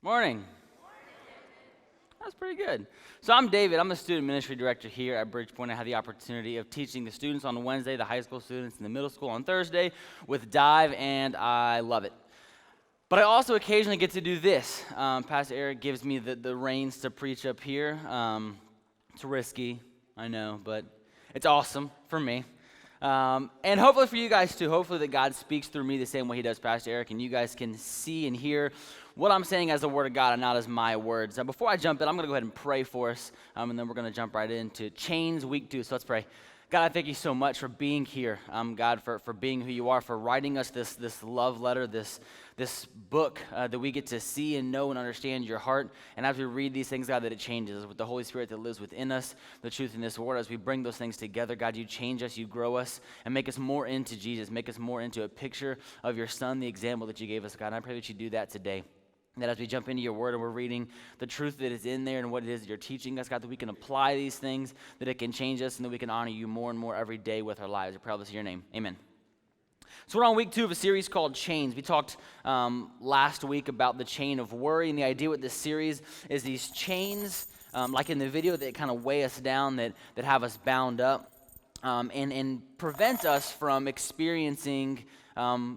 Morning. That's pretty good. So I'm David. I'm the student ministry director here at BridgePoint. I have the opportunity of teaching the students on Wednesday, the high school students, and the middle school on Thursday with Dive, and I love it. But I also occasionally get to do this. Pastor Eric gives me the reins to preach up here. It's risky, I know, but it's awesome for me. And hopefully for you guys too. Hopefully that God speaks through me the same way he does Pastor Eric, and you guys can see and hear what I'm saying as the word of God and not as my words. Now, before I jump in, I'm going to go ahead and pray for us, and then we're going to jump right into Chains Week 2. So let's pray. God, I thank you so much for being here. God, for being who you are, for writing us this love letter, this book that we get to see and know and understand your heart. And as we read these things, God, that it changes us with the Holy Spirit that lives within us, the truth in this word. As we bring those things together, God, you change us, you grow us, and make us more into Jesus, make us more into a picture of your Son, the example that you gave us, God. And I pray that you do that today. That as we jump into your word and we're reading the truth that is in there and what it is that you're teaching us, God, that we can apply these things, that it can change us, and that we can honor you more and more every day with our lives. I pray all this in your name. Amen. So we're on week 2 of a series called Chains. We talked last week about the chain of worry, and the idea with this series is these chains, like in the video, that kind of weigh us down, that have us bound up, and prevent us from experiencing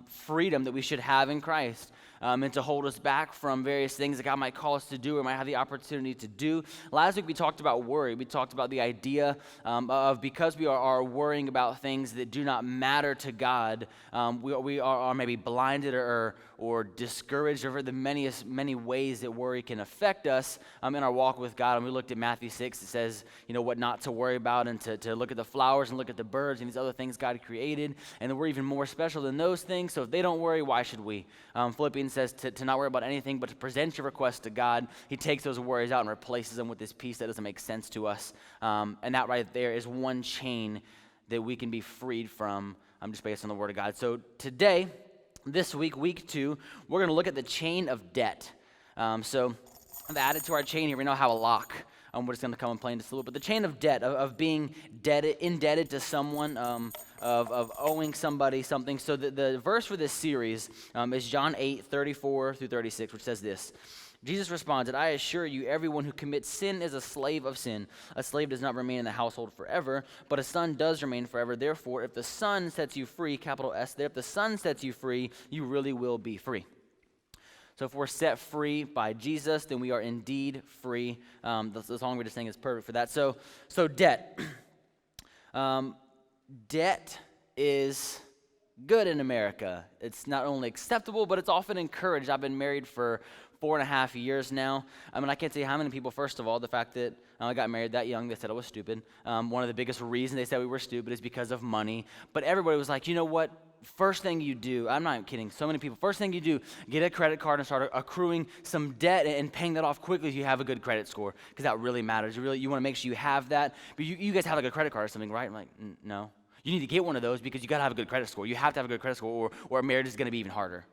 freedom that we should have in Christ. And to hold us back from various things that God might call us to do or might have the opportunity to do. Last week we talked about worry. We talked about the idea of because we are worrying about things that do not matter to God, we are maybe blinded or discouraged over the many ways that worry can affect us in our walk with God. And we looked at Matthew 6. It says, what not to worry about, and to look at the flowers and look at the birds and these other things God created, and that we're even more special than those things. So if they don't worry, why should we? Philippians says to not worry about anything, but to present your request to God. He takes those worries out and replaces them with this peace that doesn't make sense to us. And that right there is one chain that we can be freed from, just based on the Word of God. So today, this week, week 2, we're going to look at the chain of debt. So I've added to our chain here, we now have a lock. We're just going to come and play into this a little bit. The chain of debt, of being indebted to someone, of owing somebody something. So the verse for this series is John 8:34 through 36, which says this. Jesus responded, I assure you, everyone who commits sin is a slave of sin. A slave does not remain in the household forever, but a son does remain forever. Therefore, if the Son sets you free, capital S there, if the Son sets you free, you really will be free. So if we're set free by Jesus, then we are indeed free. The song we're just singing is perfect for that. So debt. Debt is good in America. It's not only acceptable, but it's often encouraged. I've been married for 4.5 years now. I can't tell you how many people, first of all, the fact that I got married that young, they said I was stupid. One of the biggest reasons they said we were stupid is because of money. But everybody was like, you know what? First thing you do, I'm not kidding, so many people, first thing you do, get a credit card and start accruing some debt and paying that off quickly if you have a good credit score, because that really matters. You want to make sure you have that. But you guys have like a credit card or something, right? I'm like, no. You need to get one of those because you got to have a good credit score. You have to have a good credit score or marriage is going to be even harder.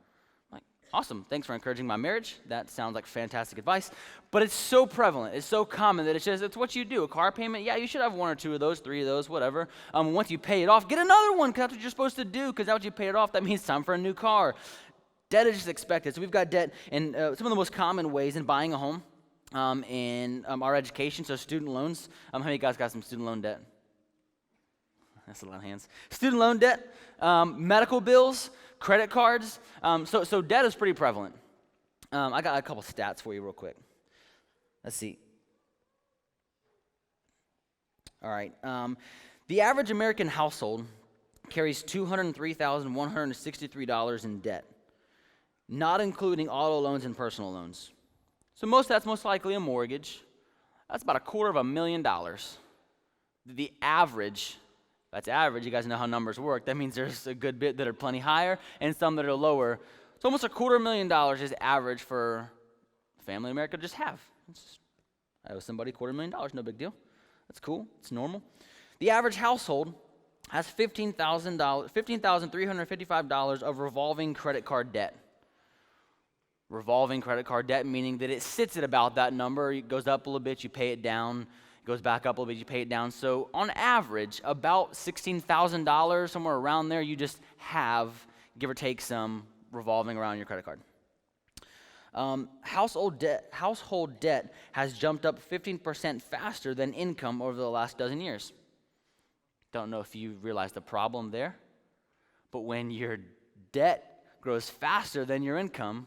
Awesome. Thanks for encouraging my marriage. That sounds like fantastic advice. But it's so prevalent. It's so common that it's what you do. A car payment, yeah, you should have 1 or 2 of those, 3 of those, whatever. Once you pay it off, get another one because that's what you're supposed to do, because once you pay it off, that means it's time for a new car. Debt is just expected. So we've got debt in some of the most common ways in buying a home, in our education, so student loans. How many of you guys got some student loan debt? That's a lot of hands. Student loan debt, medical bills, credit cards. So debt is pretty prevalent. I got a couple stats for you real quick. Let's see. All right. The average American household carries $203,163 in debt, not including auto loans and personal loans. So that's most likely a mortgage. That's about $250,000. The average. That's average. You guys know how numbers work. That means there's a good bit that are plenty higher and some that are lower. So almost $250,000 is average for a family in America to just have. I owe somebody $250,000, no big deal. That's cool. It's normal. The average household has $15,355 of revolving credit card debt. Revolving credit card debt, meaning that it sits at about that number. It goes up a little bit, you pay it down. Goes back up a little bit, you pay it down. So on average, about $16,000, somewhere around there, you just have, give or take some, revolving around your credit card. Household debt has jumped up 15% faster than income over the last dozen years. Don't know if you realize the problem there, but when your debt grows faster than your income,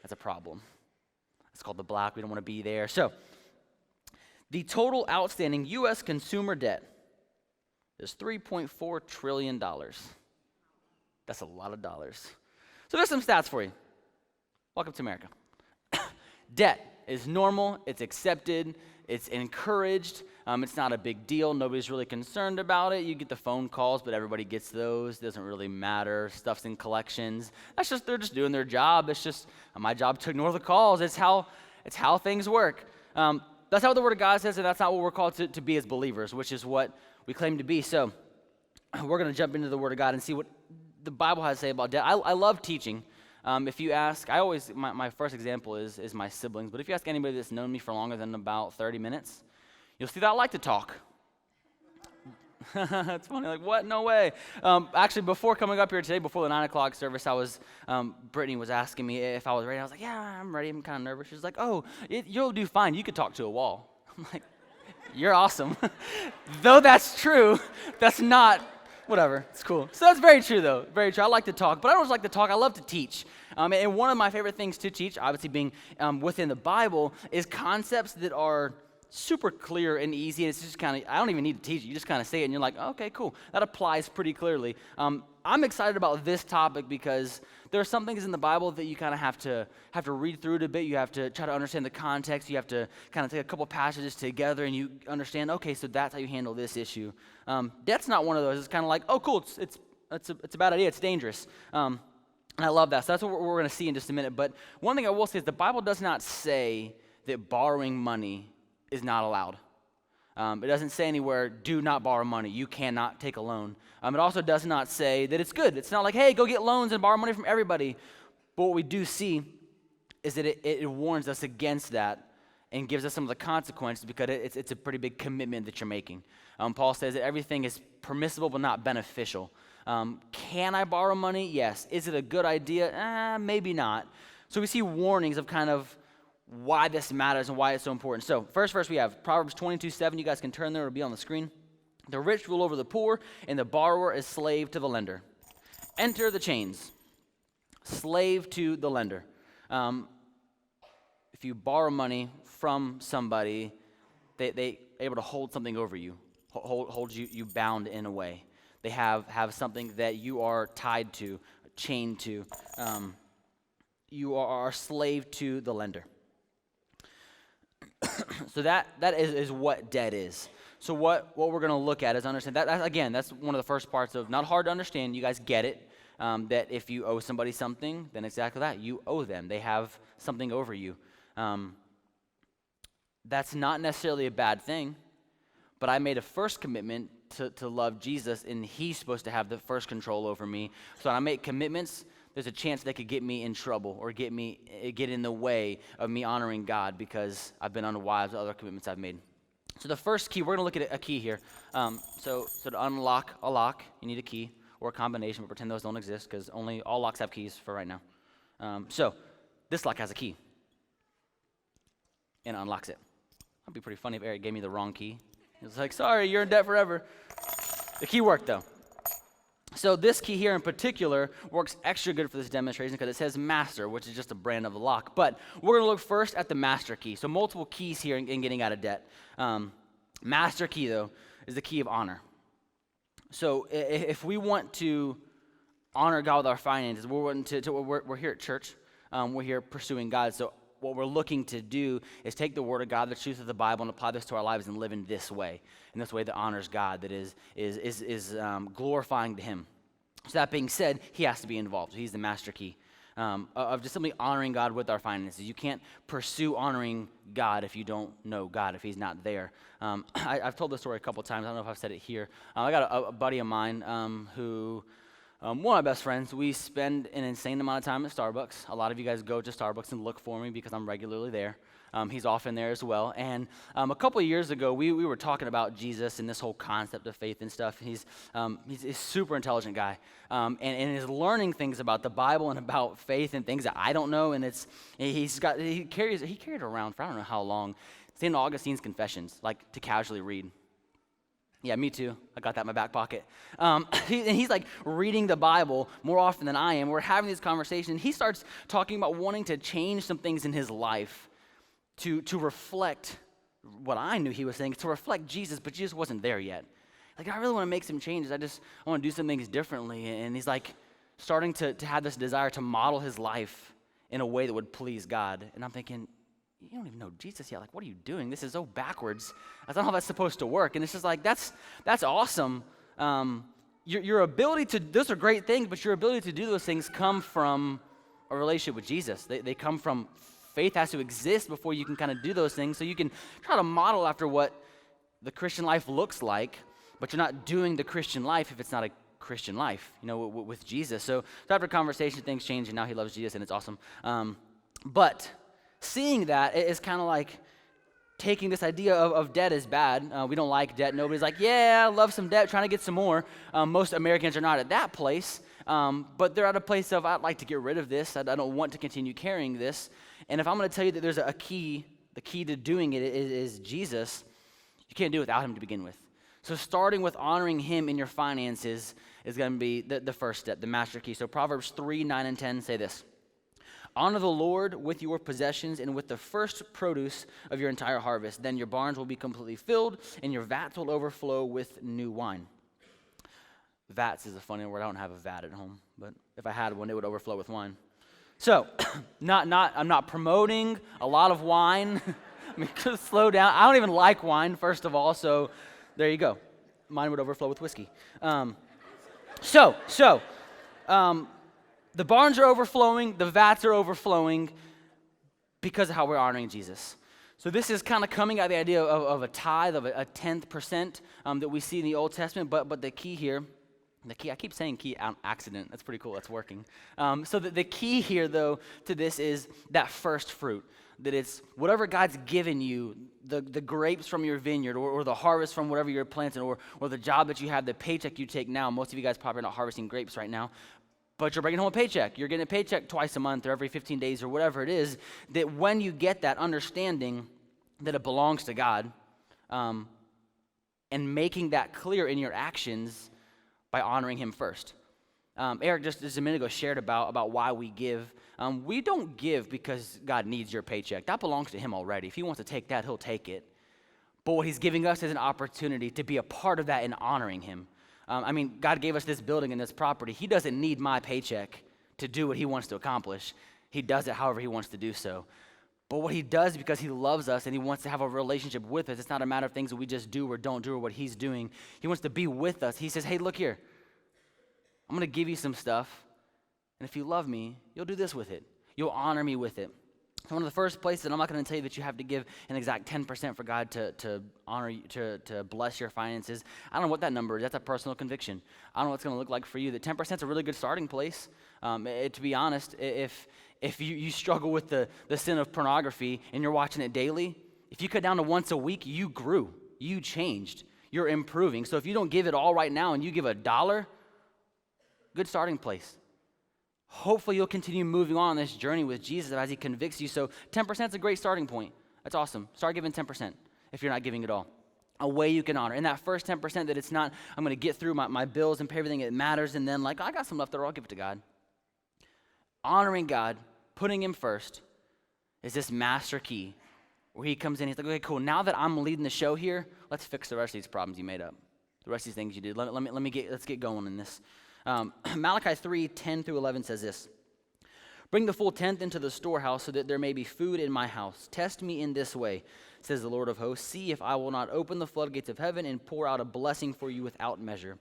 that's a problem. It's called the black. We don't want to be there. So, the total outstanding U.S. consumer debt is $3.4 trillion. That's a lot of dollars. So there's some stats for you. Welcome to America. Debt is normal, it's accepted, it's encouraged, it's not a big deal, nobody's really concerned about it. You get the phone calls, but everybody gets those. Doesn't really matter. Stuff's in collections. They're just doing their job. It's just my job to ignore the calls. It's how things work. That's how the Word of God says, and that's not what we're called to be as believers, which is what we claim to be. So we're going to jump into the Word of God and see what the Bible has to say about debt. I love teaching. If you ask, my first example is my siblings, but if you ask anybody that's known me for longer than about 30 minutes, you'll see that I like to talk. It's funny, like, what? No way. Actually, before coming up here today, before the 9 o'clock service, Brittany was asking me if I was ready. I was like, yeah, I'm ready. I'm kind of nervous. She's like, oh, you'll do fine. You could talk to a wall. I'm like, you're awesome. Though that's true, that's not, whatever. It's cool. So that's very true, though. Very true. I like to talk, but I don't just like to talk. I love to teach. And one of my favorite things to teach, obviously being within the Bible, is concepts that are super clear and easy. And it's just kind of, I don't even need to teach it. You just kind of say it, and you're like, oh, okay, cool. That applies pretty clearly. I'm excited about this topic because there are some things in the Bible that you kind of have to read through it a bit. You have to try to understand the context. You have to kind of take a couple passages together, and you understand, okay, so that's how you handle this issue. Debt's not one of those. It's kind of like, oh, cool, it's a bad idea. It's dangerous. And I love that. So that's what we're going to see in just a minute. But one thing I will say is the Bible does not say that borrowing money is not allowed. It doesn't say anywhere, do not borrow money. You cannot take a loan. It also does not say that it's good. It's not like, hey, go get loans and borrow money from everybody. But what we do see is that it warns us against that and gives us some of the consequences because it's a pretty big commitment that you're making. Paul says that everything is permissible but not beneficial. Can I borrow money? Yes. Is it a good idea? Maybe not. So we see warnings of kind of why this matters and why it's so important. So first verse we have Proverbs 22:7. You guys can turn there. It'll be on the screen. The rich rule over the poor, and the borrower is slave to the lender. Enter the chains. Slave to the lender. If you borrow money from somebody, they able to hold something over you, hold you bound in a way. They have something that you are tied to, chained to. You are a slave to the lender. So that is what debt is. So what we're going to look at is understand that again, that's one of the first parts of not hard to understand. You guys get it. That if you owe somebody something, then exactly that. You owe them. They have something over you. That's not necessarily a bad thing, but I made a first commitment to love Jesus, and he's supposed to have the first control over me. So when I make commitments, there's a chance they could get me in trouble or get in the way of me honoring God because I've been unwise with other commitments I've made. So the first key, we're going to look at a key here. So to unlock a lock, you need a key or a combination, but pretend those don't exist because only all locks have keys for right now. So this lock has a key, and it unlocks it. That'd be pretty funny if Eric gave me the wrong key. He was like, sorry, you're in debt forever. The key worked, though. So this key here in particular works extra good for this demonstration because it says master, which is just a brand of the lock. But we're going to look first at the master key. So multiple keys here in getting out of debt. Master key, though, is the key of honor. So if we want to honor God with our finances, we're here at church. We're here pursuing God. So what we're looking to do is take the Word of God, the truth of the Bible, and apply this to our lives and live in this way that honors God, that is glorifying to Him. So that being said, He has to be involved. He's the master key of just simply honoring God with our finances. You can't pursue honoring God if you don't know God, if He's not there. I've told this story a couple times. I don't know if I've said it here. I got a buddy of mine who One of my best friends, we spend an insane amount of time at Starbucks. A lot of you guys go to Starbucks and look for me because I'm regularly there. He's often there as well. And a couple of years ago, we were talking about Jesus and this whole concept of faith and stuff. He's a super intelligent guy and is learning things about the Bible and about faith and things that I don't know. And he carried it around for I don't know how long. St. Augustine's Confessions, like to casually read. Yeah, me too. I got that in my back pocket. He's like reading the Bible more often than I am. We're having this conversation. He starts talking about wanting to change some things in his life to reflect what I knew he was saying, to reflect Jesus, but Jesus wasn't there yet. Like, I really want to make some changes. I want to do some things differently. And he's like starting to have this desire to model his life in a way that would please God. And I'm thinking, you don't even know Jesus yet. Like, what are you doing? This is so backwards. That's not how that's supposed to work. And it's just like, that's awesome. Your ability to, those are great things, but your ability to do those things come from a relationship with Jesus. They come from faith has to exist before you can kind of do those things. So you can try to model after what the Christian life looks like, but you're not doing the Christian life if it's not a Christian life, with Jesus. So after conversation, things change, and now he loves Jesus, and it's awesome. But seeing that is kind of like taking this idea of debt as bad. We don't like debt. Nobody's like, yeah, I love some debt, trying to get some more. Most Americans are not at that place, but they're at a place of, I'd like to get rid of this. I don't want to continue carrying this. And if I'm going to tell you that there's the key to doing it is Jesus, you can't do it without him to begin with. So starting with honoring him in your finances is going to be the first step, the master key. So Proverbs 3, 9, and 10 say this. Honor the Lord with your possessions and with the first produce of your entire harvest. Then your barns will be completely filled and your vats will overflow with new wine. Vats is a funny word. I don't have a vat at home, but if I had one, it would overflow with wine. So, I'm not promoting a lot of wine. I mean, slow down. I don't even like wine, first of all, so there you go. Mine would overflow with whiskey. The barns are overflowing, the vats are overflowing because of how we're honoring Jesus. So this is kind of coming out of the idea of a tithe, of a 10% that we see in the Old Testament, but the key here, I keep saying key on accident. That's pretty cool. That's working. So the key here, though, to this is that first fruit, that it's whatever God's given you, the grapes from your vineyard or the harvest from whatever you're planting or the job that you have, the paycheck you take now. Most of you guys probably are not harvesting grapes right now. But you're bringing home a paycheck. You're getting a paycheck twice a month or every 15 days or whatever it is, that when you get that understanding that it belongs to God and making that clear in your actions by honoring him first. Eric just a minute ago shared about why we give. We don't give because God needs your paycheck. That belongs to him already. If he wants to take that, he'll take it. But what he's giving us is an opportunity to be a part of that in honoring him. God gave us this building and this property. He doesn't need my paycheck to do what he wants to accomplish. He does it however he wants to do so. But what he does because he loves us and he wants to have a relationship with us. It's not a matter of things that we just do or don't do or what he's doing. He wants to be with us. He says, hey, look here. I'm going to give you some stuff. And if you love me, you'll do this with it. You'll honor me with it. So one of the first places, and I'm not going to tell you that you have to give an exact 10% for God to honor you, to bless your finances. I don't know what that number is. That's a personal conviction. I don't know what it's going to look like for you. That 10% is a really good starting place. To be honest, if you struggle with the sin of pornography and you're watching it daily, if you cut down to once a week, you grew. You changed. You're improving. So if you don't give it all right now and you give $1, good starting place. Hopefully you'll continue moving on this journey with Jesus as he convicts you. So 10% is a great starting point. That's awesome. Start giving 10% if you're not giving it all. A way you can honor. And that first 10% that it's not, I'm going to get through my bills and pay everything that matters, and then I got some left over, I'll give it to God. Honoring God, putting him first, is this master key where he comes in, he's like, okay, cool, now that I'm leading the show here, let's fix the rest of these problems you made up. The rest of these things you did. Let's get going in this. Malachi 3, 10 through 11 says this. Bring the full tenth into the storehouse so that there may be food in my house. Test me in this way, says the Lord of hosts. See if I will not open the floodgates of heaven and pour out a blessing for you without measure.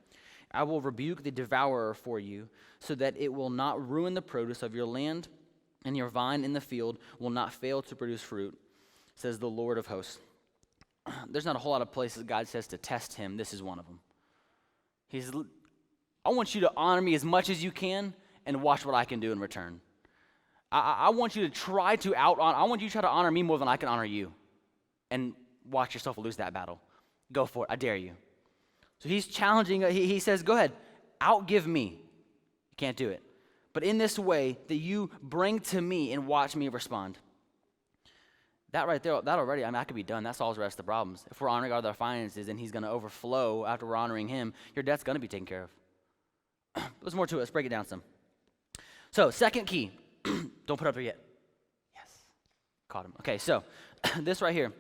I will rebuke the devourer for you so that it will not ruin the produce of your land, and your vine in the field will not fail to produce fruit, says the Lord of hosts. There's not a whole lot of places God says to test him. This is one of them. I want you to honor me as much as you can and watch what I can do in return. I want you to try to I want you to try to honor me more than I can honor you. And watch yourself lose that battle. Go for it. I dare you. So he's challenging, he says, go ahead, outgive me. You can't do it. But in this way that you bring to me and watch me respond. That right there, that already, that could be done. That solves the rest of the problems. If we're honoring God with our finances and he's going to overflow after we're honoring him, your debt's going to be taken care of. There's more to it. Let's break it down some. So, second key. Don't put it up there yet. Yes. Caught him. Okay, so this right here.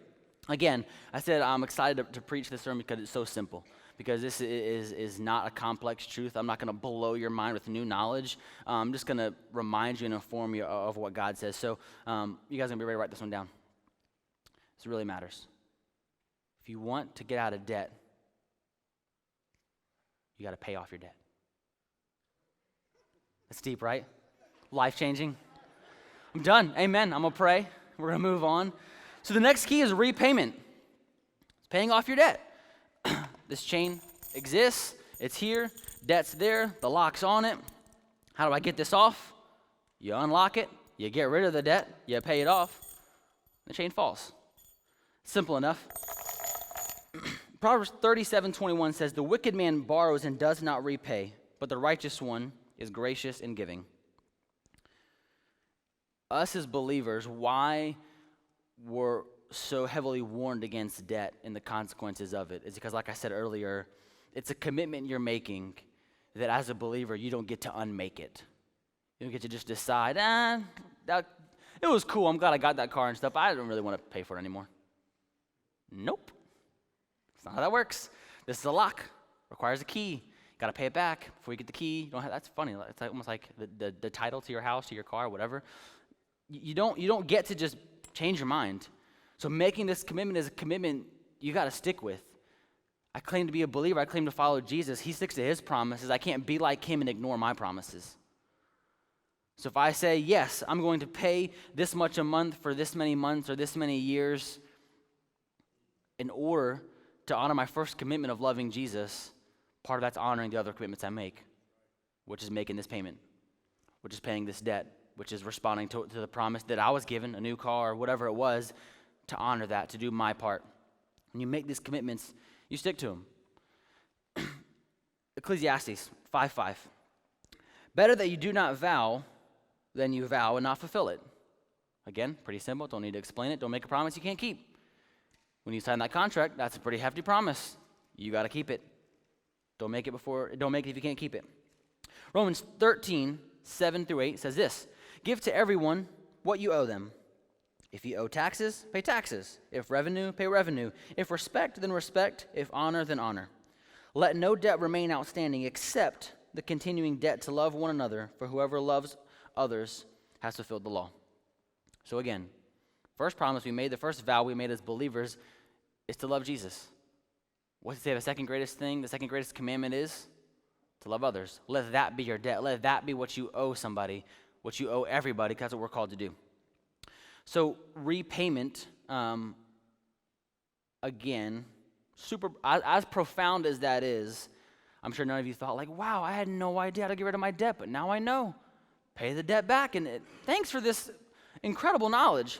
Again, I said I'm excited to preach this sermon because it's so simple. Because this is not a complex truth. I'm not going to blow your mind with new knowledge. I'm just going to remind you and inform you of what God says. So you guys are going to be ready to write this one down. This really matters. If you want to get out of debt, you got to pay off your debt. That's deep, right? Life-changing. I'm done. Amen. I'm going to pray. We're going to move on. So the next key is repayment. It's paying off your debt. This chain exists. It's here. Debt's there. The lock's on it. How do I get this off? You unlock it. You get rid of the debt. You pay it off. The chain falls. Simple enough. Proverbs 37:21 says, "The wicked man borrows and does not repay, but the righteous one is gracious in giving." Us as believers, why we're so heavily warned against debt and the consequences of it is because, like I said earlier, it's a commitment you're making that as a believer, you don't get to unmake it. You don't get to just decide, it was cool, I'm glad I got that car and stuff, I don't really want to pay for it anymore. Nope. That's not how that works. This is a lock. Requires a key. You got to pay it back before you get the key. You don't have, that's funny. It's almost like the title to your house, to your car, whatever. You don't get to just change your mind. So making this commitment is a commitment you got to stick with. I claim to be a believer. I claim to follow Jesus. He sticks to his promises. I can't be like him and ignore my promises. So if I say, yes, I'm going to pay this much a month for this many months or this many years in order to honor my first commitment of loving Jesus, part of that's honoring the other commitments I make, which is making this payment, which is paying this debt, which is responding to the promise that I was given, a new car or whatever it was, to honor that, to do my part. When you make these commitments, you stick to them. Ecclesiastes 5:5. Better that you do not vow than you vow and not fulfill it. Again, pretty simple. Don't need to explain it. Don't make a promise you can't keep. When you sign that contract, that's a pretty hefty promise. You got to keep it. Don't make it if you can't keep it. Romans 13:7-8 says this: "Give to everyone what you owe them. If you owe taxes, pay taxes. If revenue, pay revenue. If respect, then respect. If honor, then honor. Let no debt remain outstanding except the continuing debt to love one another, for whoever loves others has fulfilled the law." So again, first promise we made, the first vow we made as believers is to love Jesus. What does it say the second greatest thing, the second greatest commandment is? To love others. Let that be your debt. Let that be what you owe somebody, what you owe everybody, because that's what we're called to do. So repayment, again, as profound as that is, I'm sure none of you thought like, wow, I had no idea how to get rid of my debt, but now I know. Pay the debt back, and thanks for this incredible knowledge.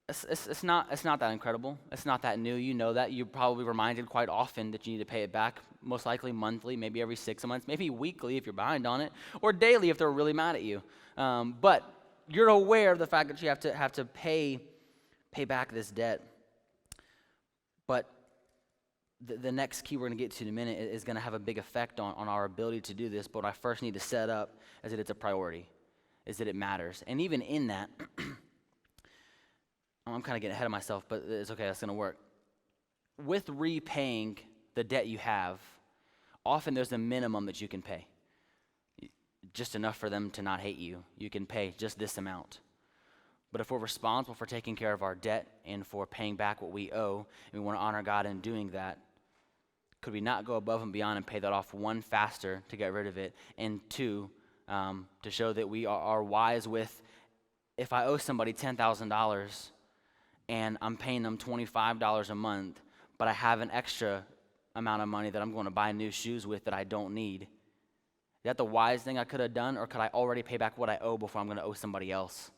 It's not that incredible. It's not that new. You know that. You're probably reminded quite often that you need to pay it back, most likely monthly, maybe every 6 months, maybe weekly if you're behind on it, or daily if they're really mad at you. But you're aware of the fact that you have to pay back this debt. But the next key we're going to get to in a minute is going to have a big effect on our ability to do this. But what I first need to set up is that it's a priority, is that it matters. And even in that, I'm kind of getting ahead of myself, but it's okay, that's going to work. With repaying the debt you have, often there's a minimum that you can pay. Just enough for them to not hate you. You can pay just this amount. But if we're responsible for taking care of our debt and for paying back what we owe, and we want to honor God in doing that, could we not go above and beyond and pay that off, one, faster to get rid of it, and two, to show that we are wise with, if I owe somebody $10,000 and I'm paying them $25 a month, but I have an extra amount of money that I'm going to buy new shoes with that I don't need? Is that the wise thing I could have done, or could I already pay back what I owe before I'm going to owe somebody else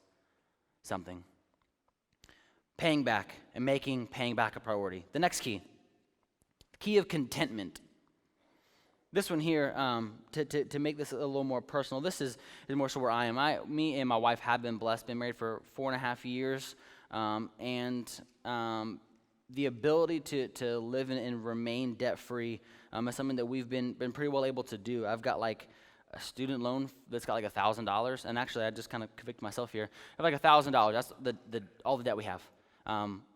something? Paying back and making paying back a priority. The next key, the key of contentment. This one here, to make this a little more personal, this is more so where I am. Me and my wife have been blessed, been married for 4.5 years, and the ability to live and remain debt-free is something that we've been pretty well able to do. I've got like a student loan that's got like $1,000, and actually I just kind of convicted myself here. I have like $1,000. That's all the debt we have,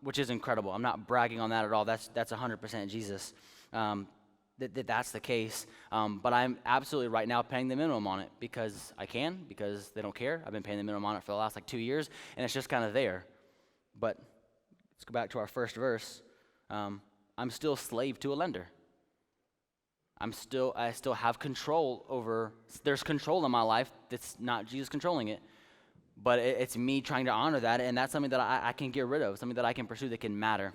which is incredible. I'm not bragging on that at all. That's 100% Jesus. That's the case, but I'm absolutely right now paying the minimum on it because I can, because they don't care. I've been paying the minimum on it for the last like 2 years, and it's just kind of there. But let's go back to our first verse. I'm still slave to a lender. I still have control over. There's control in my life that's not Jesus controlling it, but it's me trying to honor that, and that's something that I can get rid of, something that I can pursue that can matter.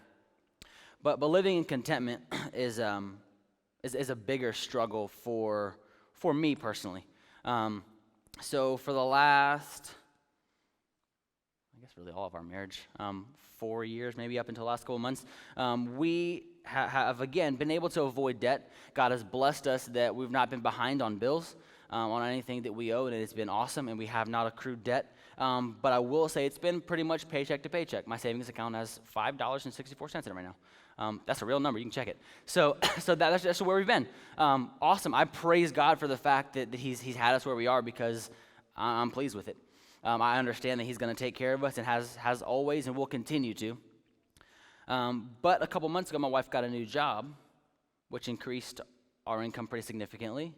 But living in contentment is a bigger struggle for me personally. So for the last, I guess really all of our marriage, 4 years, maybe up until the last couple of months, we have again been able to avoid debt. God has blessed us that we've not been behind on bills, on anything that we owe, and it's been awesome, and we have not accrued debt. But I will say it's been pretty much paycheck to paycheck. My savings account has $5.64 in it right now. That's a real number. You can check it. So that's where we've been. Awesome. I praise God for the fact that He's had us where we are because I'm pleased with it. I understand that He's going to take care of us and has always and will continue to. But a couple months ago, my wife got a new job, which increased our income pretty significantly.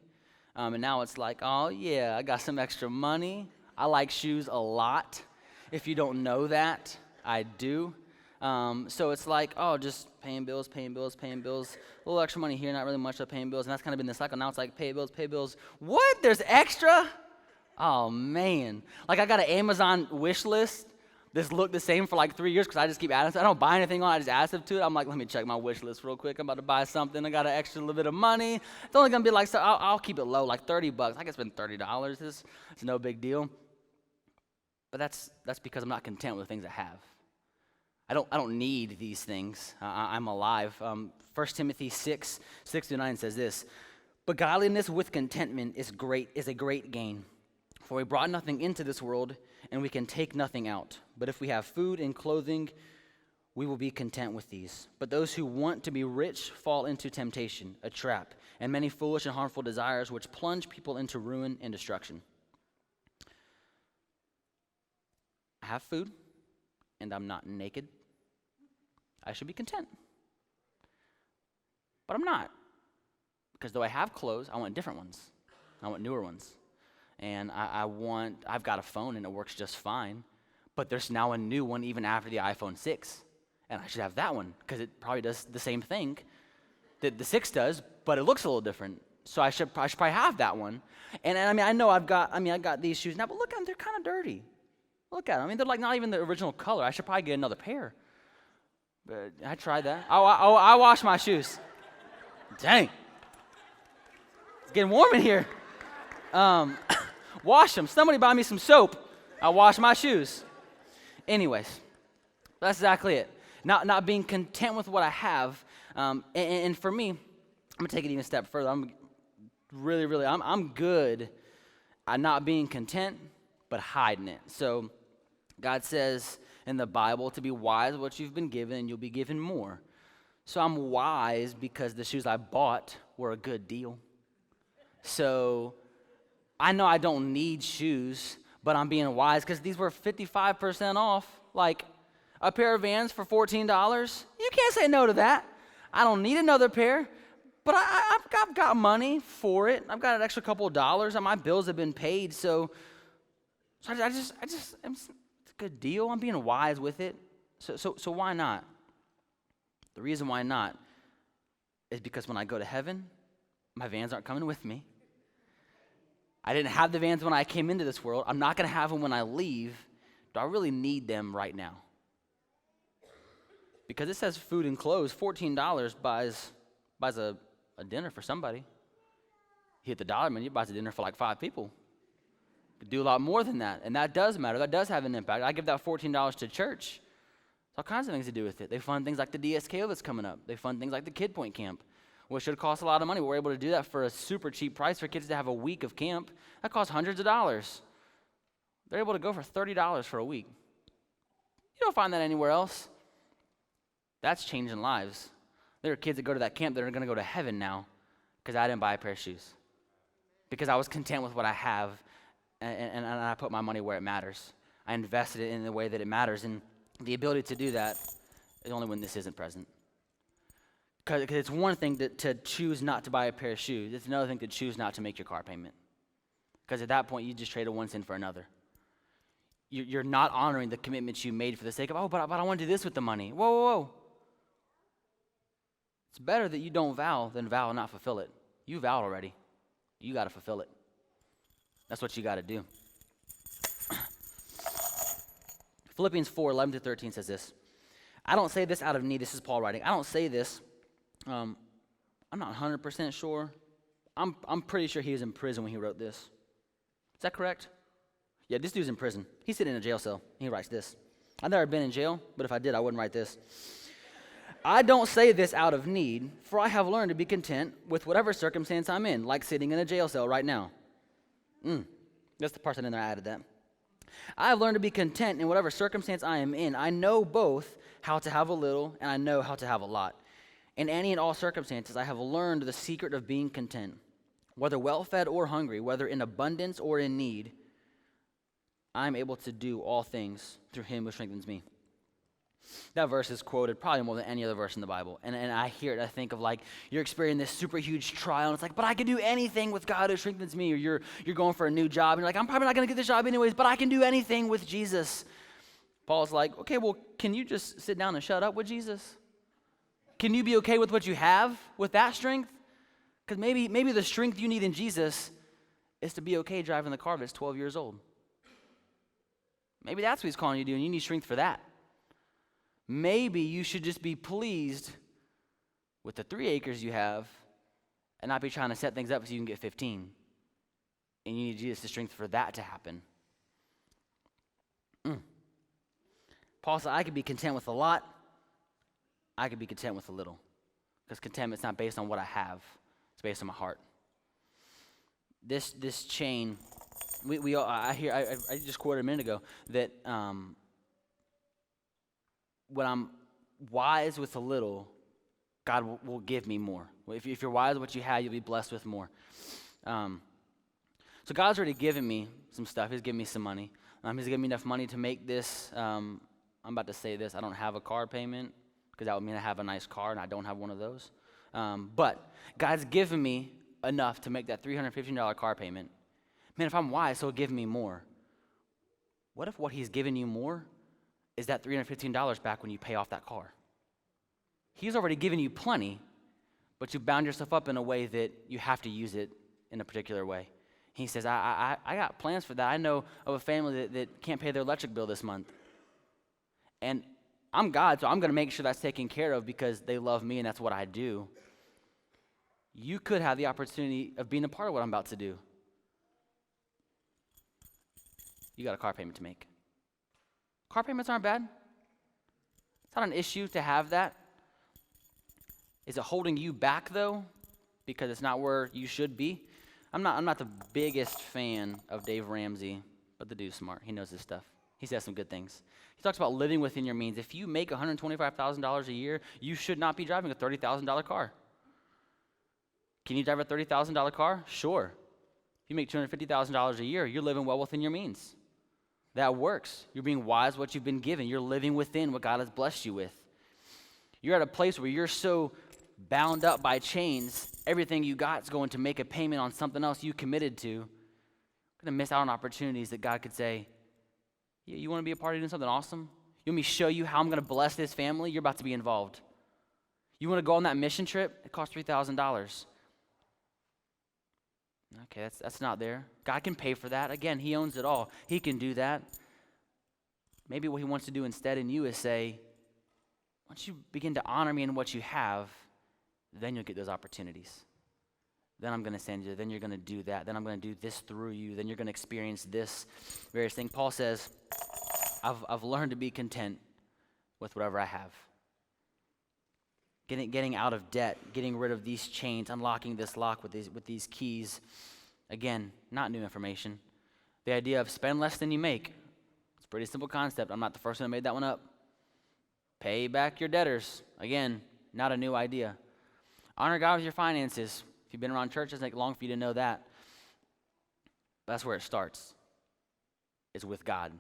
And now it's like, oh yeah, I got some extra money. I like shoes a lot. If you don't know that, I do. So it's like, oh, just paying bills, a little extra money here, not really much of paying bills, and that's kind of been the cycle. Now it's like pay bills. What? There's extra? Oh, man. Like I got an Amazon wish list that's looked the same for like 3 years because I just keep adding stuff. I don't buy anything on it. I just add stuff to it. I'm like, let me check my wish list real quick. I'm about to buy something. I got an extra little bit of money. It's only going to be like, so I'll keep it low, like $30. I can spend $30. It's no big deal. But that's because I'm not content with the things I have. I don't need these things. I'm alive. 1 Timothy 6:6-9 says this, but godliness with contentment is a great gain. For we brought nothing into this world, and we can take nothing out. But if we have food and clothing, we will be content with these. But those who want to be rich fall into temptation, a trap, and many foolish and harmful desires which plunge people into ruin and destruction. I have food, and I'm not naked. I should be content. But I'm not. Because though I have clothes, I want different ones. I want newer ones. And I've got a phone and it works just fine, but there's now a new one even after the iPhone 6, and I should have that one because it probably does the same thing that the 6 does, but it looks a little different. So I should probably have that one. And I mean, I know I got these shoes now, but look at them, they're kind of dirty. Look at them. I mean, they're like not even the original color. I should probably get another pair. But I tried that. I wash my shoes. Dang. It's getting warm in here. Wash them. Somebody buy me some soap. I'll wash my shoes. Anyways, that's exactly it. Not being content with what I have. And for me, I'm going to take it even a step further. I'm good at not being content, but hiding it. So God says in the Bible to be wise with what you've been given, and you'll be given more. So I'm wise because the shoes I bought were a good deal. So I know I don't need shoes, but I'm being wise because these were 55% off. Like a pair of Vans for $14. You can't say no to that. I don't need another pair, but I've got money for it. I've got an extra couple of dollars, and my bills have been paid. So it's a good deal. I'm being wise with it. So why not? The reason why not is because when I go to heaven, my Vans aren't coming with me. I didn't have the Vans when I came into this world. I'm not going to have them when I leave. Do I really need them right now? Because it says food and clothes. $14 buys buys a dinner for somebody. You hit the dollar menu, buys a dinner for like 5 people. You could do a lot more than that, and that does matter. That does have an impact. I give that $14 to church. There's all kinds of things to do with it. They fund things like the DSKO that's coming up. They fund things like the Kid Point Camp, which should cost a lot of money. We're able to do that for a super cheap price for kids to have a week of camp. That costs hundreds of dollars. They're able to go for $30 for a week. You don't find that anywhere else. That's changing lives. There are kids that go to that camp that are going to go to heaven now because I didn't buy a pair of shoes. Because I was content with what I have, and I put my money where it matters. I invested it in the way that it matters, and the ability to do that is only when this isn't present. Because it's one thing to choose not to buy a pair of shoes. It's another thing to choose not to make your car payment. Because at that point, you just traded one sin for another. You're not honoring the commitments you made for the sake of, but I want to do this with the money. Whoa. It's better that you don't vow than vow and not fulfill it. You vowed already. You got to fulfill it. That's what you got to do. Philippians 4:11-13 says this. I don't say this out of need. This is Paul writing. I don't say this. I'm not 100% sure. I'm pretty sure he was in prison when he wrote this. Is that correct? Yeah, this dude's in prison. He's sitting in a jail cell. He writes this. I've never been in jail, but if I did, I wouldn't write this. I don't say this out of need, for I have learned to be content with whatever circumstance I'm in, like sitting in a jail cell right now. That's the person in there I added that. I have learned to be content in whatever circumstance I am in. I know both how to have a little and I know how to have a lot. In any and all circumstances, I have learned the secret of being content. Whether well-fed or hungry, whether in abundance or in need, I am able to do all things through him who strengthens me. That verse is quoted probably more than any other verse in the Bible. And I hear it, I think of like, you're experiencing this super huge trial, and it's like, but I can do anything with God who strengthens me. Or you're going for a new job, and you're like, I'm probably not going to get this job anyways, but I can do anything with Jesus. Paul's like, okay, well, can you just sit down and shut up with Jesus? Can you be okay with what you have, with that strength? Because maybe the strength you need in Jesus is to be okay driving the car that's 12 years old. Maybe that's what he's calling you to do, and you need strength for that. Maybe you should just be pleased with the 3 acres you have and not be trying to set things up so you can get 15. And you need Jesus' strength for that to happen. Paul said, I could be content with a lot. I could be content with a little. Because contentment's not based on what I have. It's based on my heart. This chain, I just quoted a minute ago that when I'm wise with a little, God will give me more. If you're wise with what you have, you'll be blessed with more. So God's already given me some stuff. He's given me some money. He's given me enough money to make this. I'm about to say this. I don't have a car payment because that would mean I have a nice car, and I don't have one of those. But God's given me enough to make that $315 car payment. Man, if I'm wise, he'll give me more. What if what he's given you more is that $315 back when you pay off that car? He's already given you plenty, but you bound yourself up in a way that you have to use it in a particular way. He says, I got plans for that. I know of a family that can't pay their electric bill this month. And I'm God, so I'm going to make sure that's taken care of because they love me and that's what I do. You could have the opportunity of being a part of what I'm about to do. You got a car payment to make. Car payments aren't bad. It's not an issue to have that. Is it holding you back, though, because it's not where you should be? I'm not the biggest fan of Dave Ramsey, but the dude's smart. He knows his stuff. He says some good things. He talks about living within your means. If you make $125,000 a year, you should not be driving a $30,000 car. Can you drive a $30,000 car? Sure. If you make $250,000 a year, you're living well within your means. That works. You're being wise what you've been given. You're living within what God has blessed you with. You're at a place where you're so bound up by chains, everything you got is going to make a payment on something else you committed to. You're going to miss out on opportunities that God could say, yeah, you want to be a part of doing something awesome? You want me to show you how I'm going to bless this family? You're about to be involved. You want to go on that mission trip? It costs $3,000. Okay, that's not there. God can pay for that. Again, he owns it all. He can do that. Maybe what he wants to do instead in you is say, once you begin to honor me in what you have, then you'll get those opportunities. Then I'm going to send you. Then you're going to do that. Then I'm going to do this through you. Then you're going to experience this various thing. Paul says, I've learned to be content with whatever I have. Getting out of debt, getting rid of these chains, unlocking this lock with these keys. Again, not new information. The idea of spend less than you make. It's a pretty simple concept. I'm not the first one who made that one up. Pay back your debtors. Again, not a new idea. Honor God with your finances. If you've been around church, it doesn't take long for you to know that. That's where it starts. It's with God.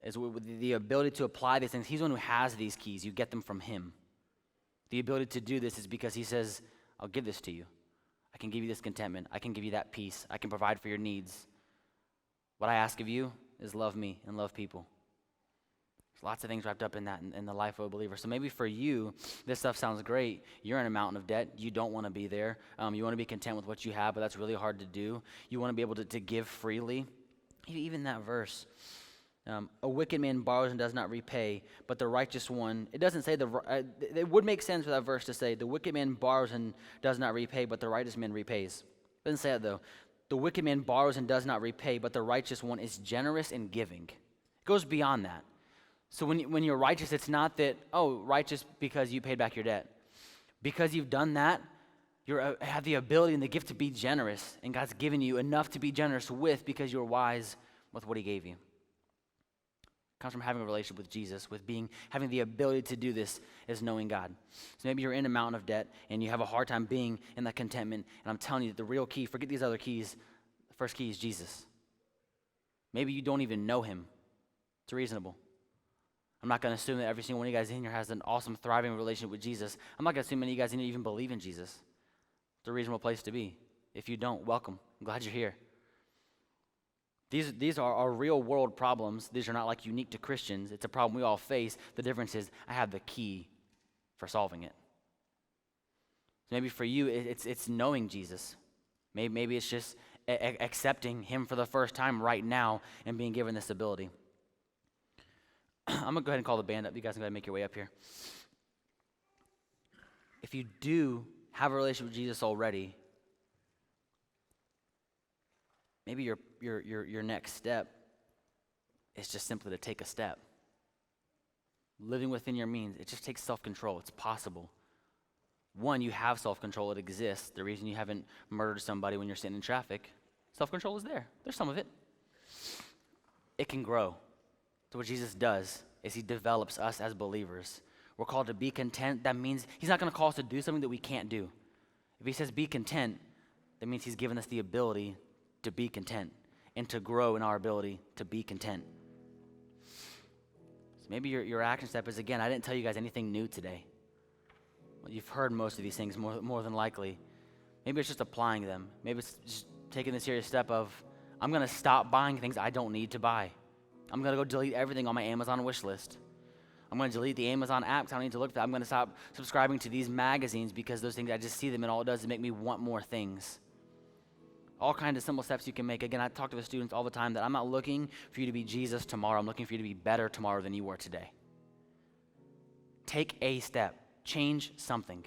It's with the ability to apply these things. He's the one who has these keys. You get them from him. The ability to do this is because he says, I'll give this to you. I can give you this contentment. I can give you that peace. I can provide for your needs. What I ask of you is love me and love people. There's lots of things wrapped up in that in the life of a believer. So maybe for you, this stuff sounds great. You're in a mountain of debt. You don't want to be there. You want to be content with what you have, but that's really hard to do. You want to be able to give freely. Even that verse. A wicked man borrows and does not repay, but the righteous one, it doesn't say it would make sense for that verse to say, the wicked man borrows and does not repay, but the righteous man repays. It doesn't say that though. The wicked man borrows and does not repay, but the righteous one is generous in giving. It goes beyond that. So when you're righteous, it's not that, righteous because you paid back your debt. Because you've done that, you have the ability and the gift to be generous, and God's given you enough to be generous with because you're wise with what he gave you. Comes from having a relationship with Jesus, with having the ability to do this is knowing God. So maybe you're in a mountain of debt and you have a hard time being in that contentment. And I'm telling you that the real key, forget these other keys, the first key is Jesus. Maybe you don't even know him. It's reasonable. I'm not going to assume that every single one of you guys in here has an awesome, thriving relationship with Jesus. I'm not going to assume many of you guys in here even believe in Jesus. It's a reasonable place to be. If you don't, welcome. I'm glad you're here. These are real world problems. These are not like unique to Christians. It's a problem we all face. The difference is I have the key for solving it. So maybe for you, it's knowing Jesus. Maybe it's just accepting him for the first time right now and being given this ability. I'm going to go ahead and call the band up. You guys can go ahead and make your way up here. If you do have a relationship with Jesus already, maybe your next step is just simply to take a step. Living within your means, it just takes self-control. It's possible. One, you have self-control. It exists. The reason you haven't murdered somebody when you're sitting in traffic, self-control is there. There's some of it. It can grow. So what Jesus does is he develops us as believers. We're called to be content. That means he's not going to call us to do something that we can't do. If he says be content, that means he's given us the ability to be content and to grow in our ability to be content. So maybe your action step is, again, I didn't tell you guys anything new today. Well, you've heard most of these things more than likely. Maybe it's just applying them. Maybe it's just taking the serious step of, I'm going to stop buying things I don't need to buy. I'm going to go delete everything on my Amazon wish list. I'm going to delete the Amazon app because I don't need to look at that. I'm going to stop subscribing to these magazines because those things, I just see them and all it does is make me want more things. All kinds of simple steps you can make. Again, I talk to the students all the time that I'm not looking for you to be Jesus tomorrow. I'm looking for you to be better tomorrow than you were today. Take a step. Change something.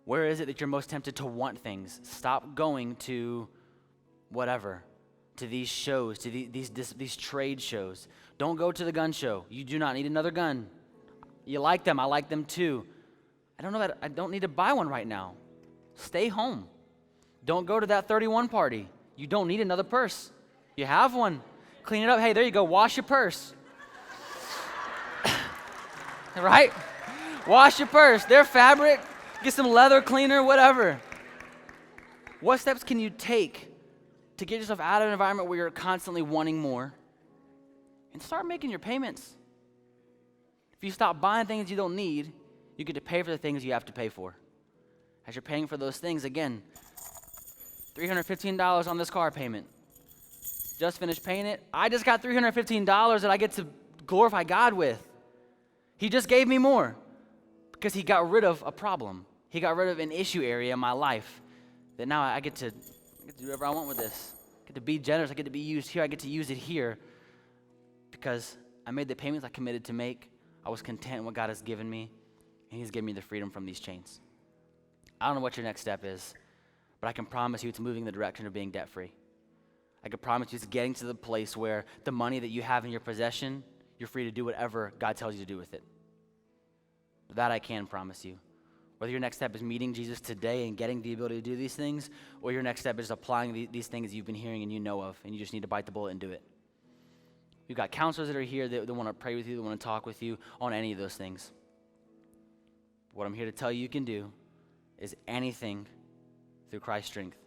Where is it that you're most tempted to want things? Stop going to whatever, to these shows, to these trade shows. Don't go to the gun show. You do not need another gun. You like them. I like them too. I don't need to buy one right now. Stay home. Don't go to that 31 party. You don't need another purse. You have one. Clean it up. Hey, there you go. Wash your purse. Right? Wash your purse. They're fabric. Get some leather cleaner, whatever. What steps can you take to get yourself out of an environment where you're constantly wanting more and start making your payments? If you stop buying things you don't need, you get to pay for the things you have to pay for. As you're paying for those things, again, $315 on this car payment. Just finished paying it. I just got $315 that I get to glorify God with. He just gave me more because he got rid of a problem. He got rid of an issue area in my life that now I get to do whatever I want with this. I get to be generous. I get to be used here. I get to use it here because I made the payments I committed to make. I was content in what God has given me, and he's given me the freedom from these chains. I don't know what your next step is, but I can promise you it's moving in the direction of being debt-free. I can promise you it's getting to the place where the money that you have in your possession, you're free to do whatever God tells you to do with it. That I can promise you. Whether your next step is meeting Jesus today and getting the ability to do these things, or your next step is applying these things you've been hearing and you know of, and you just need to bite the bullet and do it. We've got counselors that are here that want to pray with you, that want to talk with you on any of those things. What I'm here to tell you can do is anything through Christ's strength.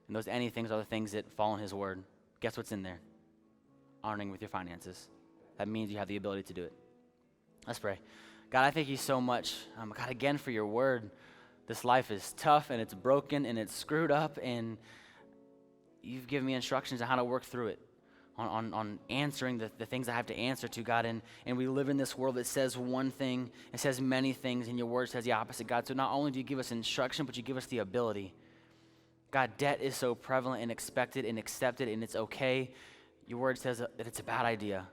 And those anythings are the things that fall in his word. Guess what's in there? Honoring with your finances. That means you have the ability to do it. Let's pray. God, I thank you so much, God, again for your word. This life is tough and it's broken and it's screwed up, and you've given me instructions on how to work through it, on answering the things I have to answer to, God. And we live in this world that says one thing, it says many things, and your word says the opposite, God. So not only do you give us instruction, but you give us the ability. God, debt is so prevalent and expected and accepted, and it's okay. Your word says that it's a bad idea.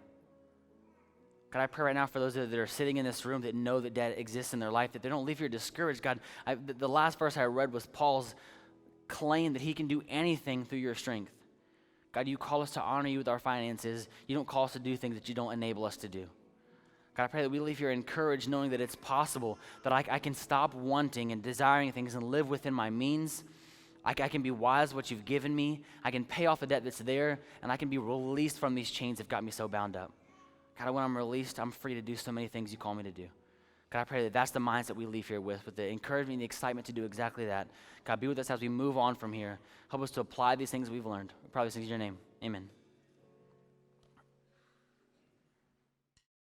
God, I pray right now for those that are sitting in this room that know that debt exists in their life, that they don't leave here discouraged. God, the last verse I read was Paul's claim that he can do anything through your strength. God, you call us to honor you with our finances. You don't call us to do things that you don't enable us to do. God, I pray that we leave here encouraged, knowing that it's possible, that I can stop wanting and desiring things and live within my means. I can be wise what you've given me. I can pay off the debt that's there, and I can be released from these chains that got me so bound up. God, when I'm released, I'm free to do so many things you call me to do. God, I pray that that's the mindset we leave here with the encouragement and the excitement to do exactly that. God, be with us as we move on from here. Help us to apply these things we've learned. We pray these things in your name. Amen.